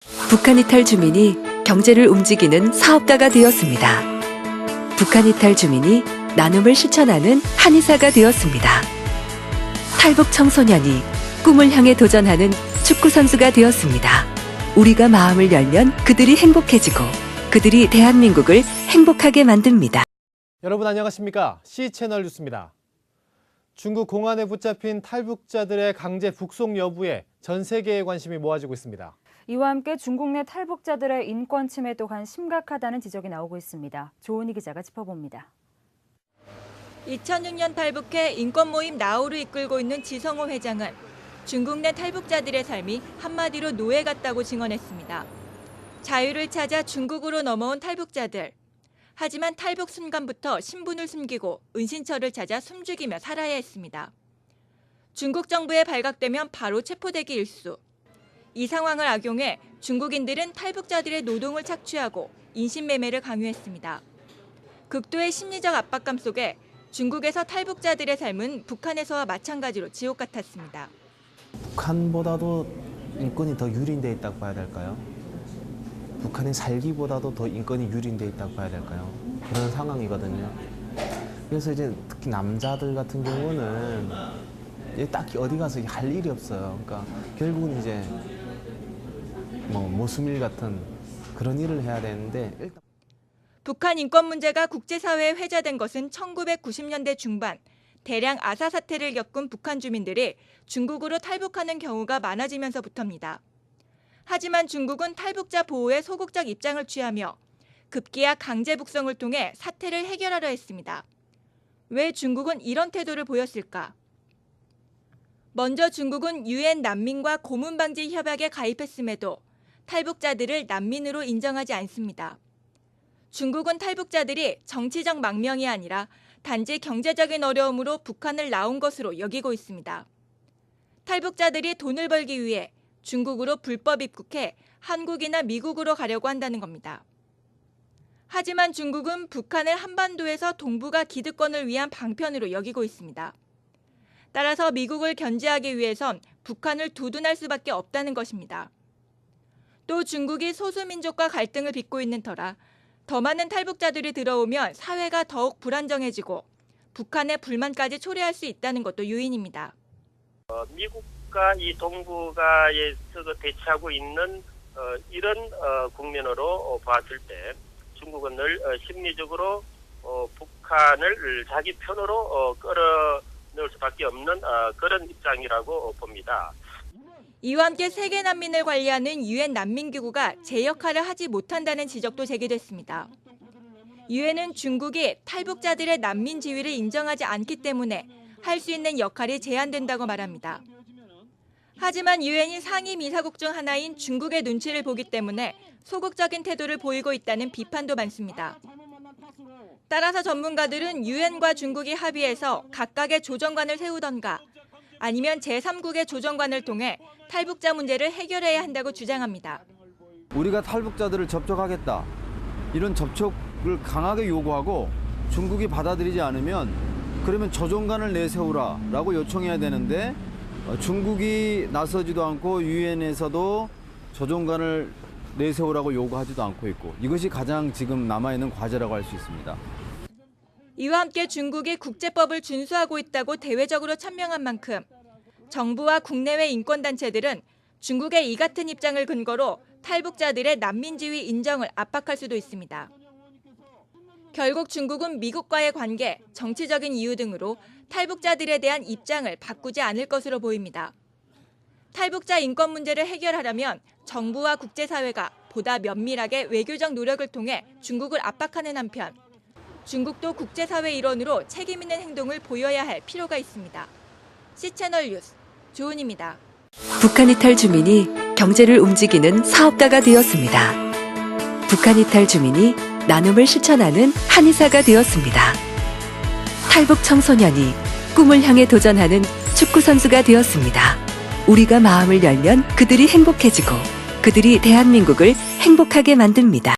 북한 이탈 주민이 경제를 움직이는 사업가가 되었습니다. 북한 이탈 주민이 나눔을 실천하는 한의사가 되었습니다. 탈북 청소년이 꿈을 향해 도전하는 축구 선수가 되었습니다. 우리가 마음을 열면 그들이 행복해지고 그들이 대한민국을 행복하게 만듭니다. 여러분 안녕하십니까? C채널 뉴스입니다. 중국 공안에 붙잡힌 탈북자들의 강제 북송 여부에 전 세계의 관심이 모아지고 있습니다. 이와 함께 중국 내 탈북자들의 인권 침해 또한 심각하다는 지적이 나오고 있습니다. 조은희 기자가 짚어봅니다. 2006년 탈북해 인권 모임 나우를 이끌고 있는 지성호 회장은 중국 내 탈북자들의 삶이 한마디로 노예 같다고 증언했습니다. 자유를 찾아 중국으로 넘어온 탈북자들. 하지만 탈북 순간부터 신분을 숨기고 은신처를 찾아 숨죽이며 살아야 했습니다. 중국 정부에 발각되면 바로 체포되기 일쑤. 이 상황을 악용해 중국인들은 탈북자들의 노동을 착취하고 인신매매를 강요했습니다. 극도의 심리적 압박감 속에 중국에서 탈북자들의 삶은 북한에서와 마찬가지로 지옥 같았습니다. 북한보다도 인권이 더 유린돼 있다고 봐야 될까요? 북한에 살기보다도 더 인권이 유린돼 있다고 봐야 될까요? 그런 상황이거든요. 그래서 이제 특히 남자들 같은 경우는 딱히 어디 가서 할 일이 없어요. 그러니까 결국은 이제 모수밀 같은 그런 일을 해야 되는데 일단 북한 인권 문제가 국제사회에 회자된 것은 1990년대 중반 대량 아사 사태를 겪은 북한 주민들이 중국으로 탈북하는 경우가 많아지면서부터입니다. 하지만 중국은 탈북자 보호에 소극적 입장을 취하며 급기야 강제 북송을 통해 사태를 해결하려 했습니다. 왜 중국은 이런 태도를 보였을까? 먼저 중국은 유엔 난민과 고문 방지 협약에 가입했음에도 탈북자들을 난민으로 인정하지 않습니다. 중국은 탈북자들이 정치적 망명이 아니라 단지 경제적인 어려움으로 북한을 나온 것으로 여기고 있습니다. 탈북자들이 돈을 벌기 위해 중국으로 불법 입국해 한국이나 미국으로 가려고 한다는 겁니다. 하지만 중국은 북한을 한반도에서 동북아 기득권을 위한 방편으로 여기고 있습니다. 따라서 미국을 견제하기 위해선 북한을 두둔할 수밖에 없다는 것입니다. 또 중국이 소수민족과 갈등을 빚고 있는 터라 더 많은 탈북자들이 들어오면 사회가 더욱 불안정해지고 북한의 불만까지 초래할 수 있다는 것도 요인입니다. 미국과 이 동북아에서 대치하고 있는 이런 국면으로 봤을 때 중국은 늘 심리적으로 북한을 자기 편으로 끌어넣을 수밖에 없는 그런 입장이라고 봅니다. 이와 함께 세계 난민을 관리하는 유엔 난민기구가 제 역할을 하지 못한다는 지적도 제기됐습니다. 유엔은 중국이 탈북자들의 난민 지위를 인정하지 않기 때문에 할 수 있는 역할이 제한된다고 말합니다. 하지만 유엔이 상임이사국 중 하나인 중국의 눈치를 보기 때문에 소극적인 태도를 보이고 있다는 비판도 많습니다. 따라서 전문가들은 유엔과 중국이 합의해서 각각의 조정관을 세우던가 아니면 제3국의 조정관을 통해 탈북자 문제를 해결해야 한다고 주장합니다. 우리가 탈북자들을 접촉하겠다. 이런 접촉을 강하게 요구하고 중국이 받아들이지 않으면 그러면 조정관을 내세우라라고 요청해야 되는데 중국이 나서지도 않고 유엔에서도 조정관을 내세우라고 요구하지도 않고 있고 이것이 가장 지금 남아있는 과제라고 할 수 있습니다. 이와 함께 중국이 국제법을 준수하고 있다고 대외적으로 천명한 만큼 정부와 국내외 인권단체들은 중국의 이 같은 입장을 근거로 탈북자들의 난민 지위 인정을 압박할 수도 있습니다. 결국 중국은 미국과의 관계, 정치적인 이유 등으로 탈북자들에 대한 입장을 바꾸지 않을 것으로 보입니다. 탈북자 인권 문제를 해결하려면 정부와 국제사회가 보다 면밀하게 외교적 노력을 통해 중국을 압박하는 한편 중국도 국제사회 일원으로 책임 있는 행동을 보여야 할 필요가 있습니다. C채널 뉴스 조은입니다. 북한 이탈 주민이 경제를 움직이는 사업가가 되었습니다. 북한 이탈 주민이 나눔을 실천하는 한의사가 되었습니다. 탈북 청소년이 꿈을 향해 도전하는 축구 선수가 되었습니다. 우리가 마음을 열면 그들이 행복해지고 그들이 대한민국을 행복하게 만듭니다.